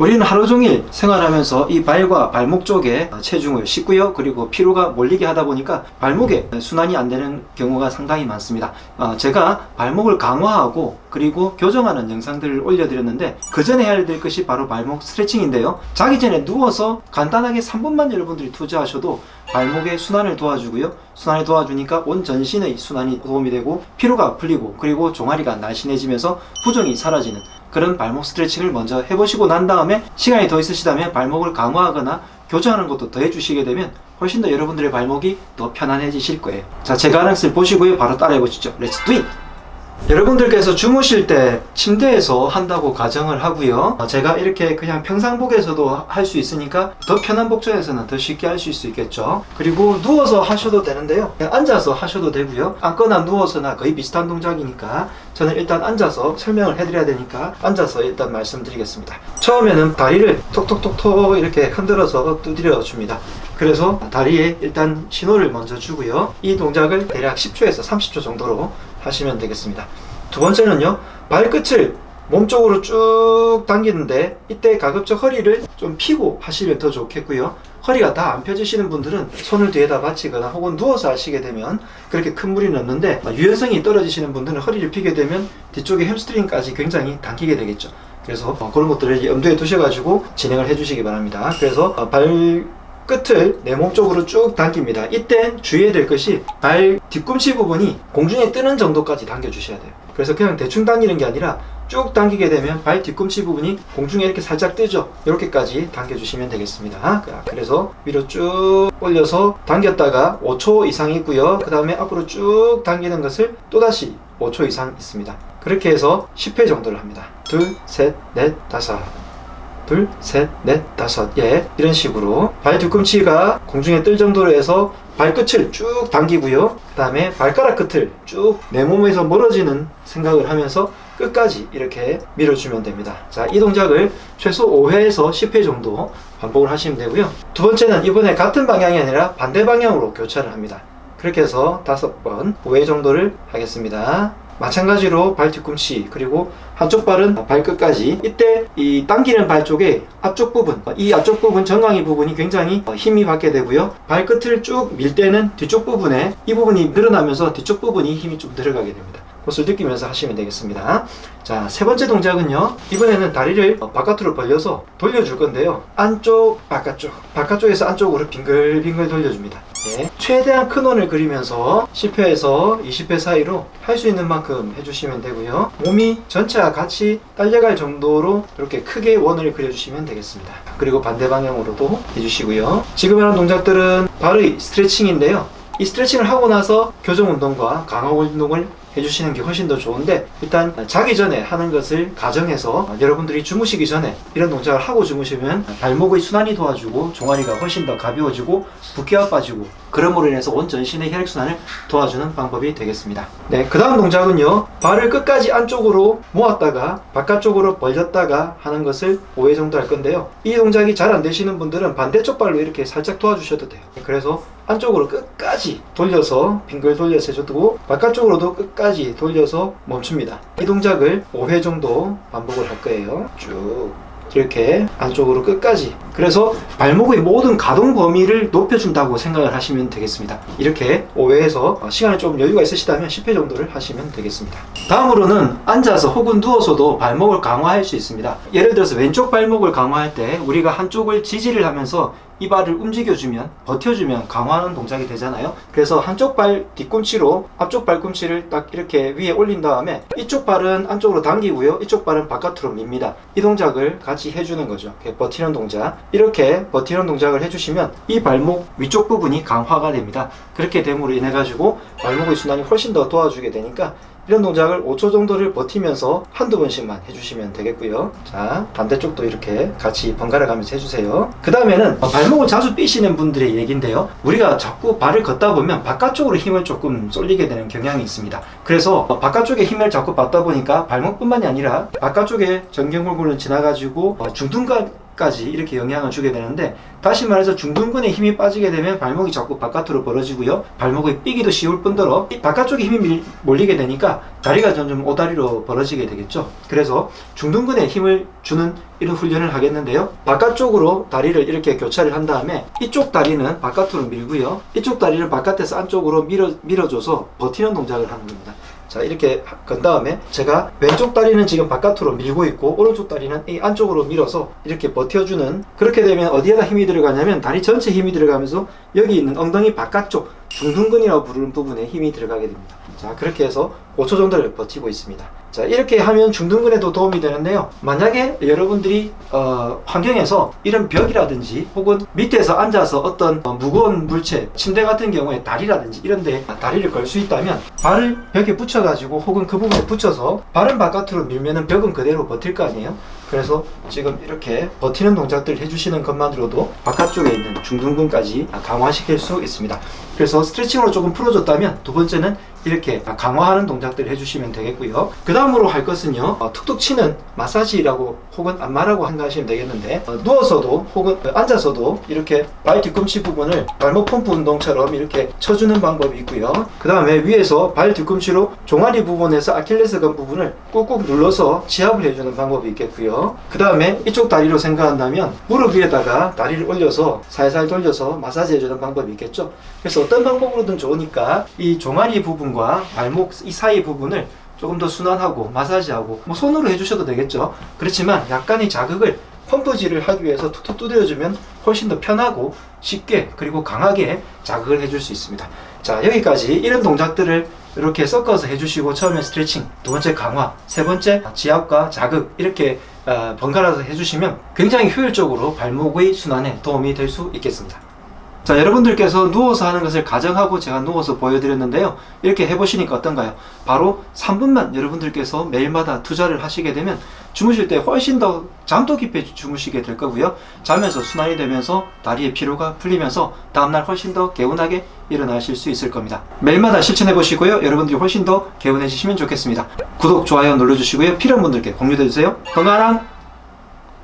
우리는 하루 종일 생활하면서 이 발과 발목 쪽에 체중을 싣고요. 그리고 피로가 몰리게 하다 보니까 발목에 순환이 안 되는 경우가 상당히 많습니다. 제가 발목을 강화하고 그리고 교정하는 영상들을 올려드렸는데 그 전에 해야 될 것이 바로 발목 스트레칭인데요. 자기 전에 누워서 간단하게 3분만 여러분들이 투자하셔도 발목의 순환을 도와주고요. 순환을 도와주니까 온 전신의 순환이 도움이 되고 피로가 풀리고 그리고 종아리가 날씬해지면서 부종이 사라지는 그런 발목 스트레칭을 먼저 해보시고 난 다음에 시간이 더 있으시다면 발목을 강화하거나 교정하는 것도 더 해주시게 되면 훨씬 더 여러분들의 발목이 더 편안해지실 거예요. 자, 제가 하는 것을 보시고요. 바로 따라해 보시죠. Let's do it! 여러분들께서 주무실 때 침대에서 한다고 가정을 하고요. 제가 이렇게 그냥 평상복에서도 할 수 있으니까 더 편한 복장에서는 더 쉽게 하실 수 있겠죠. 그리고 누워서 하셔도 되는데요. 그냥 앉아서 하셔도 되고요. 앉거나 누워서나 거의 비슷한 동작이니까 저는 일단 앉아서 설명을 해드려야 되니까 앉아서 일단 말씀드리겠습니다. 처음에는 다리를 톡톡톡톡 이렇게 흔들어서 두드려 줍니다. 그래서 다리에 일단 신호를 먼저 주고요. 이 동작을 대략 10초에서 30초 정도로 하시면 되겠습니다. 두 번째는요, 발끝을 몸쪽으로 쭉 당기는데 이때 가급적 허리를 좀 펴고 하시면 더 좋겠고요. 허리가 다 안 펴지시는 분들은 손을 뒤에다 받치거나 혹은 누워서 하시게 되면 그렇게 큰 무리는 없는데 유연성이 떨어지시는 분들은 허리를 펴게 되면 뒤쪽에 햄스트링까지 굉장히 당기게 되겠죠. 그래서 그런 것들을 염두에 두셔가지고 진행을 해주시기 바랍니다. 그래서 끝을 내 몸 쪽으로 쭉 당깁니다. 이때 주의해야 될 것이 발 뒤꿈치 부분이 공중에 뜨는 정도까지 당겨 주셔야 돼요. 그래서 그냥 대충 당기는 게 아니라 쭉 당기게 되면 발 뒤꿈치 부분이 공중에 이렇게 살짝 뜨죠. 이렇게까지 당겨 주시면 되겠습니다. 그래서 위로 쭉 올려서 당겼다가 5초 이상 있고요. 그 다음에 앞으로 쭉 당기는 것을 또다시 5초 이상 있습니다. 그렇게 해서 10회 정도를 합니다. 둘, 셋, 넷, 다섯. 둘, 셋, 넷, 다섯. 예, 이런 식으로 발 뒤꿈치가 공중에 뜰 정도로 해서 발끝을 쭉 당기고요. 그 다음에 발가락 끝을 쭉 내 몸에서 멀어지는 생각을 하면서 끝까지 이렇게 밀어주면 됩니다. 자, 이 동작을 최소 5회에서 10회 정도 반복을 하시면 되고요. 두 번째는 이번에 같은 방향이 아니라 반대 방향으로 교차를 합니다. 그렇게 해서 5번, 5회 정도를 하겠습니다. 마찬가지로 발 뒤꿈치 그리고 한쪽 발은 발끝까지 이때 이 당기는 발 쪽에 앞쪽 부분 이 앞쪽 부분 정강이 부분이 굉장히 힘이 받게 되고요. 발끝을 쭉 밀 때는 뒤쪽 부분에 이 부분이 늘어나면서 뒤쪽 부분이 힘이 좀 들어가게 됩니다. 그것을 느끼면서 하시면 되겠습니다. 자, 세 번째 동작은요, 이번에는 다리를 바깥으로 벌려서 돌려줄 건데요. 안쪽 바깥쪽 바깥쪽에서 안쪽으로 빙글빙글 돌려줍니다. 예, 최대한 큰 원을 그리면서 10회에서 20회 사이로 할 수 있는 만큼 해주시면 되고요. 몸이 전체와 같이 딸려갈 정도로 이렇게 크게 원을 그려주시면 되겠습니다. 그리고 반대 방향으로도 해주시고요. 지금 하는 동작들은 발의 스트레칭인데요. 이 스트레칭을 하고 나서 교정 운동과 강화 운동을 해주시는 게 훨씬 더 좋은데, 일단 자기 전에 하는 것을 가정해서 여러분들이 주무시기 전에 이런 동작을 하고 주무시면 발목의 순환이 도와주고 종아리가 훨씬 더 가벼워지고 붓기가 빠지고 그럼으로 인해서 온 전신의 혈액순환을 도와주는 방법이 되겠습니다. 네, 그 다음 동작은요, 발을 끝까지 안쪽으로 모았다가 바깥쪽으로 벌렸다가 하는 것을 5회 정도 할 건데요. 이 동작이 잘 안 되시는 분들은 반대쪽 발로 이렇게 살짝 도와주셔도 돼요. 그래서 안쪽으로 끝까지 돌려서 빙글 돌려서 해주고 바깥쪽으로도 끝까지 돌려서 멈춥니다. 이 동작을 5회 정도 반복을 할 거예요. 쭉 이렇게 안쪽으로 끝까지. 그래서 발목의 모든 가동 범위를 높여준다고 생각을 하시면 되겠습니다. 이렇게 5회에서 시간이 좀 여유가 있으시다면 10회 정도를 하시면 되겠습니다. 다음으로는 앉아서 혹은 누워서도 발목을 강화할 수 있습니다. 예를 들어서 왼쪽 발목을 강화할 때 우리가 한쪽을 지지를 하면서 이 발을 움직여주면, 버텨주면 강화하는 동작이 되잖아요. 그래서 한쪽 발 뒤꿈치로 앞쪽 발꿈치를 딱 이렇게 위에 올린 다음에 이쪽 발은 안쪽으로 당기고요, 이쪽 발은 바깥으로 밉니다. 이 동작을 같이 해주는 거죠. 버티는 동작. 이렇게 버티는 동작을 해주시면 이 발목 위쪽 부분이 강화가 됩니다. 그렇게 됨으로 인해 가지고 발목의 순환이 훨씬 더 도와주게 되니까 이런 동작을 5초 정도를 버티면서 한두 번씩만 해주시면 되겠고요. 자, 반대쪽도 이렇게 같이 번갈아 가면서 해주세요. 그 다음에는 발목을 자주 삐시는 분들의 얘기인데요, 우리가 자꾸 발을 걷다 보면 바깥쪽으로 힘을 조금 쏠리게 되는 경향이 있습니다. 그래서 바깥쪽에 힘을 자꾸 받다 보니까 발목뿐만이 아니라 바깥쪽에 정경골근을 지나가지고 중둔근 까지 이렇게 영향을 주게 되는데, 다시 말해서 중둔근에 힘이 빠지게 되면 발목이 자꾸 바깥으로 벌어지고요, 발목이 삐기도 쉬울 뿐더러 이 바깥쪽에 힘이 몰리게 되니까 다리가 점점 오다리로 벌어지게 되겠죠. 그래서 중둔근에 힘을 주는 이런 훈련을 하겠는데요, 바깥쪽으로 다리를 이렇게 교차를 한 다음에 이쪽 다리는 바깥으로 밀고요, 이쪽 다리는 바깥에서 안쪽으로 밀어줘서 버티는 동작을 하는 겁니다. 자, 이렇게 건 다음에 제가 왼쪽 다리는 지금 바깥으로 밀고 있고 오른쪽 다리는 이 안쪽으로 밀어서 이렇게 버텨주는, 그렇게 되면 어디에다 힘이 들어가냐면 다리 전체에 힘이 들어가면서 여기 있는 엉덩이 바깥쪽 중둔근이라고 부르는 부분에 힘이 들어가게 됩니다. 자, 그렇게 해서 5초 정도를 버티고 있습니다. 자, 이렇게 하면 중둔근에도 도움이 되는데요, 만약에 여러분들이 환경에서 이런 벽이라든지 혹은 밑에서 앉아서 어떤 무거운 물체, 침대 같은 경우에 다리라든지 이런 데 다리를 걸 수 있다면 발을 벽에 붙여 가지고 혹은 그 부분에 붙여서 발은 바깥으로 밀면은 벽은 그대로 버틸 거 아니에요. 그래서 지금 이렇게 버티는 동작들을 해주시는 것만으로도 바깥쪽에 있는 중둔근까지 강화시킬 수 있습니다. 그래서 스트레칭으로 조금 풀어줬다면 두 번째는 이렇게 강화하는 동작들을 해주시면 되겠고요. 그 다음으로 할 것은요, 툭툭 치는 마사지라고 혹은 안마라고 생각하시면 되겠는데, 누워서도 혹은 앉아서도 이렇게 발 뒤꿈치 부분을 발목 펌프 운동처럼 이렇게 쳐주는 방법이 있고요. 그 다음에 위에서 발 뒤꿈치로 종아리 부분에서 아킬레스건 부분을 꾹꾹 눌러서 지압을 해주는 방법이 있겠고요. 그 다음에 이쪽 다리로 생각한다면 무릎 위에다가 다리를 올려서 살살 돌려서 마사지 해주는 방법이 있겠죠. 그래서 어떤 방법으로든 좋으니까 이 종아리 부분과 발목 이 사이 부분을 조금 더 순환하고 마사지하고, 뭐 손으로 해주셔도 되겠죠. 그렇지만 약간의 자극을, 펌프질을 하기 위해서 툭툭 두드려주면 훨씬 더 편하고 쉽게 그리고 강하게 자극을 해줄 수 있습니다. 자, 여기까지 이런 동작들을 이렇게 섞어서 해주시고, 처음에 스트레칭, 두 번째 강화, 세 번째 지압과 자극, 이렇게 번갈아서 해주시면 굉장히 효율적으로 발목의 순환에 도움이 될 수 있겠습니다. 자, 여러분들께서 누워서 하는 것을 가정하고 제가 누워서 보여드렸는데요, 이렇게 해보시니까 어떤가요? 바로 3분만 여러분들께서 매일마다 투자를 하시게 되면 주무실 때 훨씬 더 잠도 깊게 주무시게 될 거고요, 자면서 순환이 되면서 다리의 피로가 풀리면서 다음날 훨씬 더 개운하게 일어나실 수 있을 겁니다. 매일마다 실천해 보시고요, 여러분들이 훨씬 더 개운해지시면 좋겠습니다. 구독, 좋아요 눌러주시고요, 필요한 분들께 공유해 주세요. 건강한